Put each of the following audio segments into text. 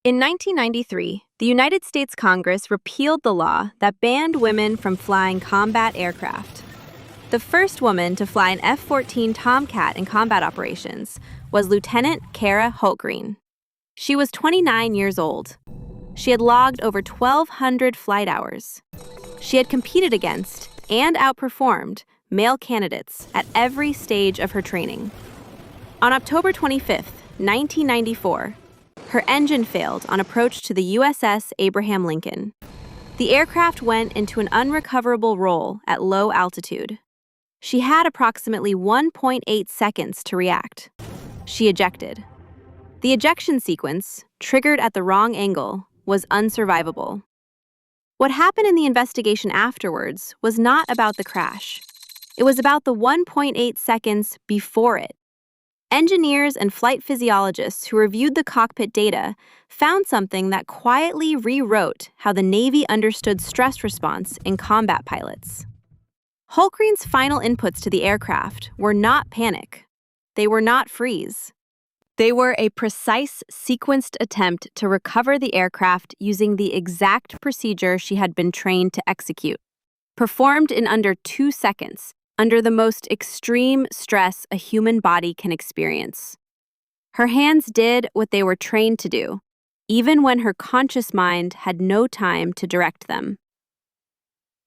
In 1993, the United States Congress repealed the law that banned women from flying combat aircraft. The first woman to fly an F-14 Tomcat in combat operations was Lieutenant Kara Hultgreen. She was 29 years old. She had logged over 1,200 flight hours. She had competed against and outperformed male candidates at every stage of her training. On October 25, 1994, her engine failed on approach to the USS Abraham Lincoln. The aircraft went into an unrecoverable roll at low altitude. She had approximately 1.8 seconds to react. She ejected. The ejection sequence, triggered at the wrong angle, was unsurvivable. What happened in the investigation afterwards was not about the crash. It was about the 1.8 seconds before it. Engineers and flight physiologists who reviewed the cockpit data found something that quietly rewrote how the Navy understood stress response in combat pilots. Hultgreen's final inputs to the aircraft were not panic. They were not freeze. They were a precise, sequenced attempt to recover the aircraft using the exact procedure she had been trained to execute, performed in under 2 seconds, under the most extreme stress a human body can experience. Her hands did what they were trained to do, even when her conscious mind had no time to direct them.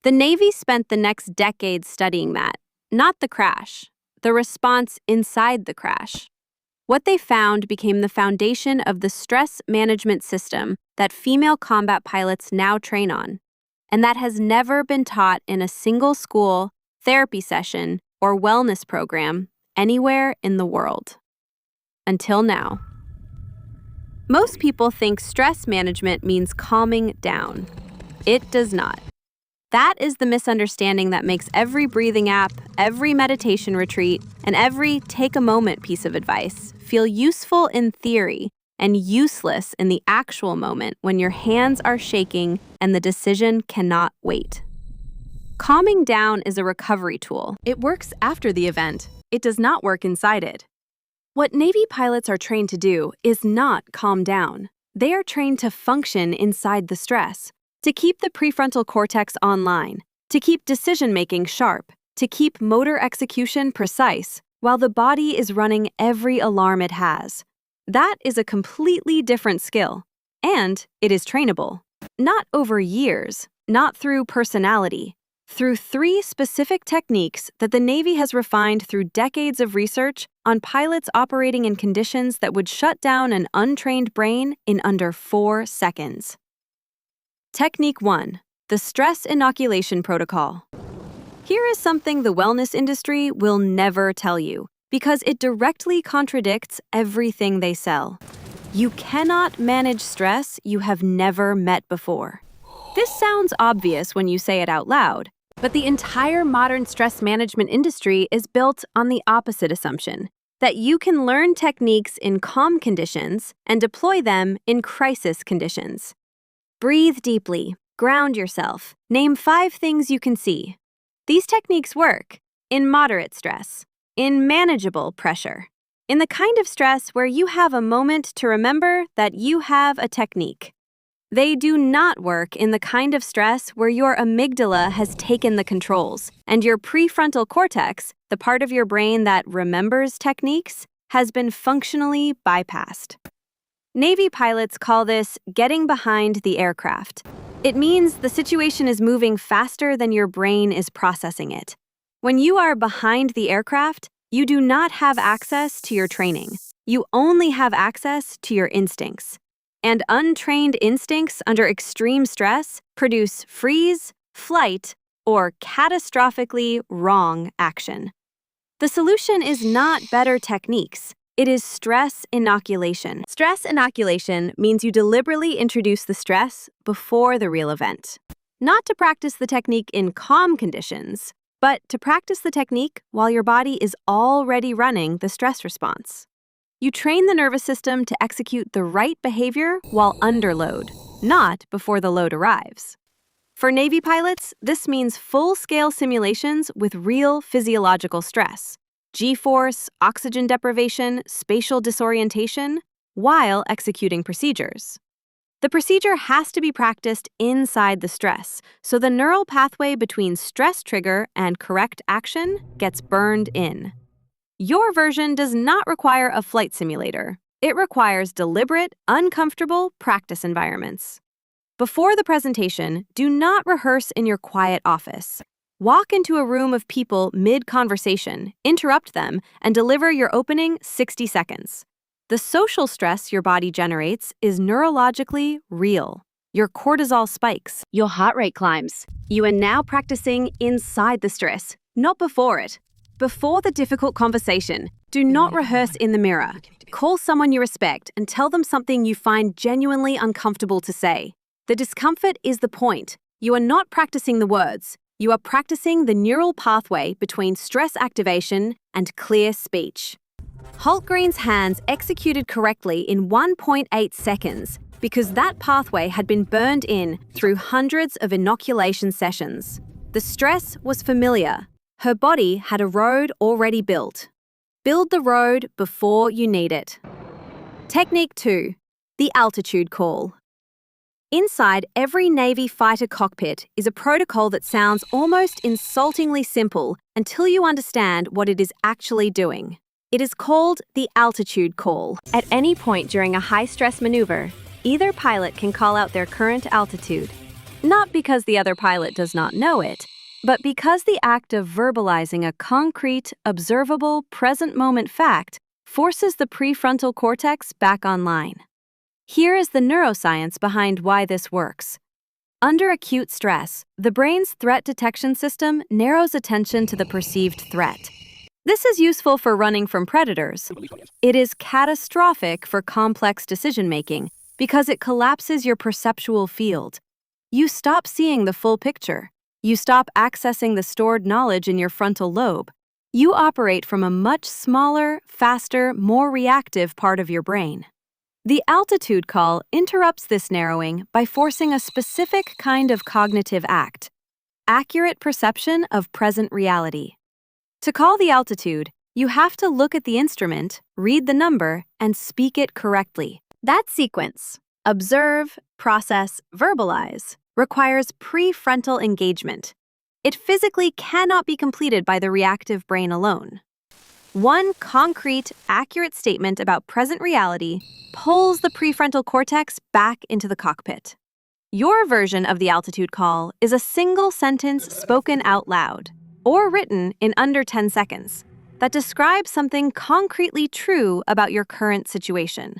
The Navy spent the next decade studying that, not the crash, the response inside the crash. What they found became the foundation of the stress management system that female combat pilots now train on, and that has never been taught in a single school, therapy session, or wellness program anywhere in the world. Until now. Most people think stress management means calming down. It does not. That is the misunderstanding that makes every breathing app, every meditation retreat, and every take a moment piece of advice feel useful in theory and useless in the actual moment when your hands are shaking and the decision cannot wait. Calming down is a recovery tool. It works after the event. It does not work inside it. What Navy pilots are trained to do is not calm down. They are trained to function inside the stress, to keep the prefrontal cortex online, to keep decision-making sharp, to keep motor execution precise, while the body is running every alarm it has. That is a completely different skill, and it is trainable. Not over years, not through personality, through 3 specific techniques that the Navy has refined through decades of research on pilots operating in conditions that would shut down an untrained brain in under 4 seconds. Technique 1, the stress inoculation protocol. Here is something the wellness industry will never tell you, because it directly contradicts everything they sell. You cannot manage stress you have never met before. This sounds obvious when you say it out loud, but the entire modern stress management industry is built on the opposite assumption, that you can learn techniques in calm conditions and deploy them in crisis conditions. Breathe deeply, ground yourself, name 5 things you can see. These techniques work in moderate stress, in manageable pressure, in the kind of stress where you have a moment to remember that you have a technique. They do not work in the kind of stress where your amygdala has taken the controls and your prefrontal cortex, the part of your brain that remembers techniques, has been functionally bypassed. Navy pilots call this getting behind the aircraft. It means the situation is moving faster than your brain is processing it. When you are behind the aircraft, you do not have access to your training. You only have access to your instincts. And untrained instincts under extreme stress produce freeze, flight, or catastrophically wrong action. The solution is not better techniques. It is stress inoculation. Stress inoculation means you deliberately introduce the stress before the real event. Not to practice the technique in calm conditions, but to practice the technique while your body is already running the stress response. You train the nervous system to execute the right behavior while under load, not before the load arrives. For Navy pilots, this means full-scale simulations with real physiological stress, G-force, oxygen deprivation, spatial disorientation, while executing procedures. The procedure has to be practiced inside the stress, so the neural pathway between stress trigger and correct action gets burned in. Your version does not require a flight simulator. It requires deliberate, uncomfortable practice environments. Before the presentation, do not rehearse in your quiet office. Walk into a room of people mid-conversation, interrupt them, and deliver your opening 60 seconds. The social stress your body generates is neurologically real. Your cortisol spikes, your heart rate climbs. You are now practicing inside the stress, not before it. Before the difficult conversation, do not rehearse in the mirror. Call someone you respect and tell them something you find genuinely uncomfortable to say. The discomfort is the point. You are not practicing the words. You are practicing the neural pathway between stress activation and clear speech. Hultgreen's hands executed correctly in 1.8 seconds because that pathway had been burned in through hundreds of inoculation sessions. The stress was familiar. Her body had a road already built. Build the road before you need it. Technique 2. The altitude call. Inside every Navy fighter cockpit is a protocol that sounds almost insultingly simple until you understand what it is actually doing. It is called the altitude call. At any point during a high-stress maneuver, either pilot can call out their current altitude, not because the other pilot does not know it, but because the act of verbalizing a concrete, observable, present-moment fact forces the prefrontal cortex back online. Here is the neuroscience behind why this works. Under acute stress, the brain's threat detection system narrows attention to the perceived threat. This is useful for running from predators. It is catastrophic for complex decision-making because it collapses your perceptual field. You stop seeing the full picture. You stop accessing the stored knowledge in your frontal lobe. You operate from a much smaller, faster, more reactive part of your brain. The altitude call interrupts this narrowing by forcing a specific kind of cognitive act: accurate perception of present reality. To call the altitude, you have to look at the instrument, read the number, and speak it correctly. That sequence, observe, process, verbalize, requires prefrontal engagement. It physically cannot be completed by the reactive brain alone. One concrete, accurate statement about present reality pulls the prefrontal cortex back into the cockpit. Your version of the altitude call is a single sentence spoken out loud, or written in under 10 seconds, that describes something concretely true about your current situation.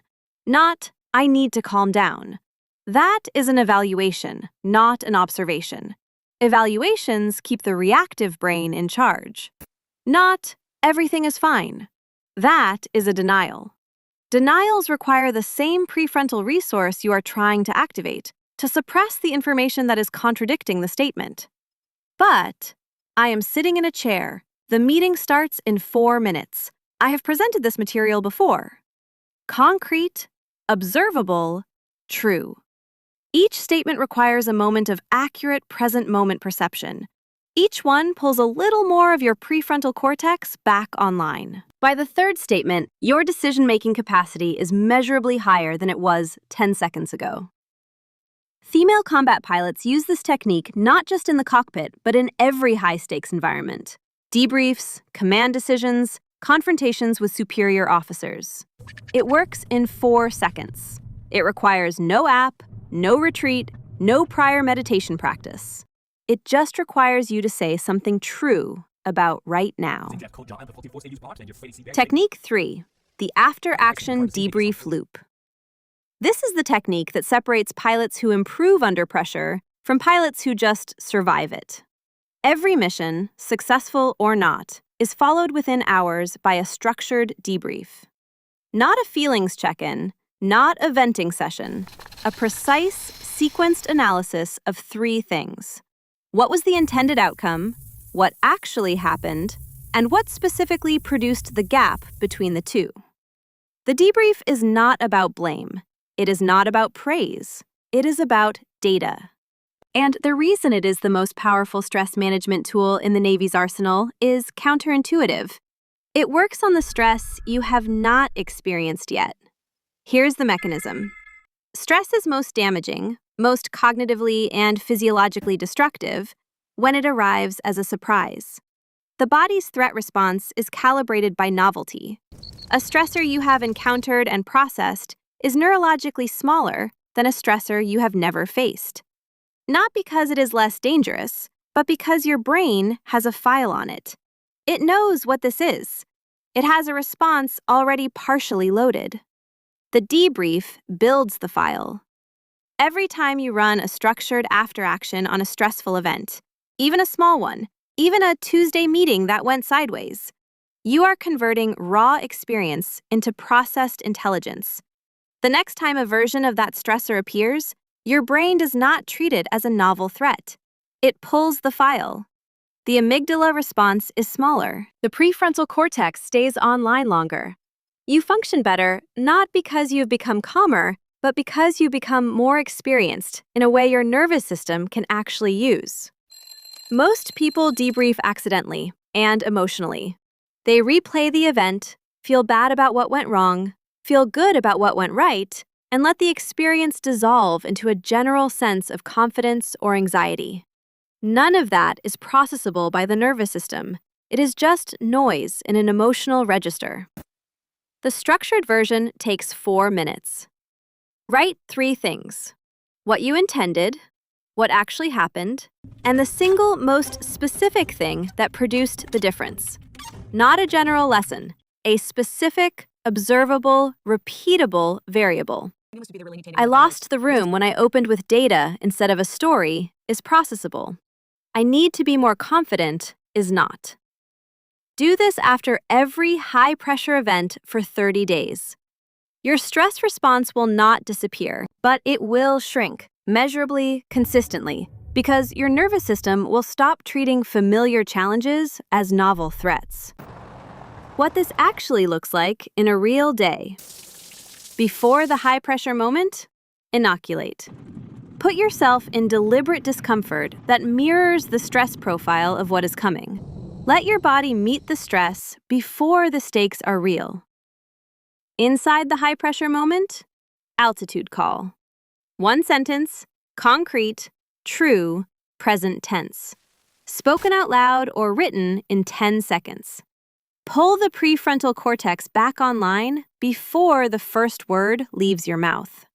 Not, "I need to calm down." That is an evaluation, not an observation. Evaluations keep the reactive brain in charge. Not, "Everything is fine." That is a denial. Denials require the same prefrontal resource you are trying to activate to suppress the information that is contradicting the statement. But, "I am sitting in a chair. The meeting starts in 4 minutes. I have presented this material before." Concrete, observable, true. Each statement requires a moment of accurate present moment perception. Each one pulls a little more of your prefrontal cortex back online. By the third statement, your decision-making capacity is measurably higher than it was 10 seconds ago. Female combat pilots use this technique not just in the cockpit, but in every high-stakes environment. Debriefs, command decisions, confrontations with superior officers. It works in 4 seconds. It requires no app, no retreat, no prior meditation practice. It just requires you to say something true about right now. Technique 3, the after-action debrief loop. This is the technique that separates pilots who improve under pressure from pilots who just survive it. Every mission, successful or not, is followed within hours by a structured debrief. Not a feelings check-in, not a venting session, a precise, sequenced analysis of 3 things. What was the intended outcome, what actually happened, and what specifically produced the gap between the two. The debrief is not about blame. It is not about praise. It is about data. And the reason it is the most powerful stress management tool in the Navy's arsenal is counterintuitive. It works on the stress you have not experienced yet. Here's the mechanism. Stress is most damaging, most cognitively and physiologically destructive, when it arrives as a surprise. The body's threat response is calibrated by novelty. A stressor you have encountered and processed is neurologically smaller than a stressor you have never faced. Not because it is less dangerous, but because your brain has a file on it. It knows what this is. It has a response already partially loaded. The debrief builds the file. Every time you run a structured after-action on a stressful event, even a small one, even a Tuesday meeting that went sideways, you are converting raw experience into processed intelligence. The next time a version of that stressor appears, your brain does not treat it as a novel threat. It pulls the file. The amygdala response is smaller. The prefrontal cortex stays online longer. You function better not because you've become calmer, but because you become more experienced in a way your nervous system can actually use. Most people debrief accidentally and emotionally. They replay the event, feel bad about what went wrong, feel good about what went right, and let the experience dissolve into a general sense of confidence or anxiety. None of that is processable by the nervous system. It is just noise in an emotional register. The structured version takes 4 minutes. Write 3 things: what you intended, what actually happened, and the single most specific thing that produced the difference. Not a general lesson, a specific, observable, repeatable variable. I lost the room when I opened with data instead of a story is processable. I need to be more confident is not. Do this after every high-pressure event for 30 days. Your stress response will not disappear, but it will shrink, measurably, consistently, because your nervous system will stop treating familiar challenges as novel threats. What this actually looks like in a real day. Before the high-pressure moment, inoculate. Put yourself in deliberate discomfort that mirrors the stress profile of what is coming. Let your body meet the stress before the stakes are real. Inside the high-pressure moment, altitude call. 1 sentence, concrete, true, present tense. Spoken out loud or written in 10 seconds. Pull the prefrontal cortex back online before the first word leaves your mouth.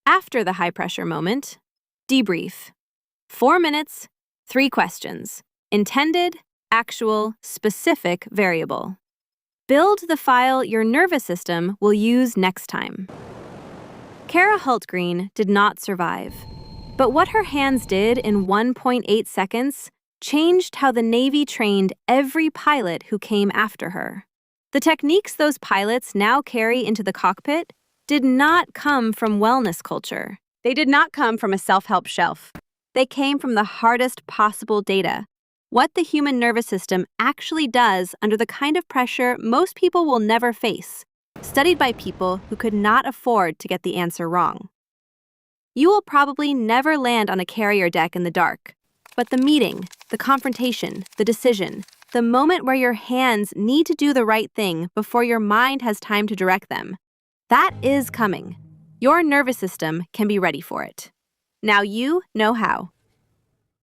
After the high-pressure moment, debrief. 4 minutes, 3 questions. Intended, actual, specific variable. Build the file your nervous system will use next time. Kara Hultgreen did not survive, but what her hands did in 1.8 seconds changed how the Navy trained every pilot who came after her. The techniques those pilots now carry into the cockpit did not come from wellness culture. They did not come from a self-help shelf. They came from the hardest possible data. What the human nervous system actually does under the kind of pressure most people will never face, studied by people who could not afford to get the answer wrong. You will probably never land on a carrier deck in the dark, but the meeting, the confrontation, the decision, the moment where your hands need to do the right thing before your mind has time to direct them, that is coming. Your nervous system can be ready for it. Now you know how.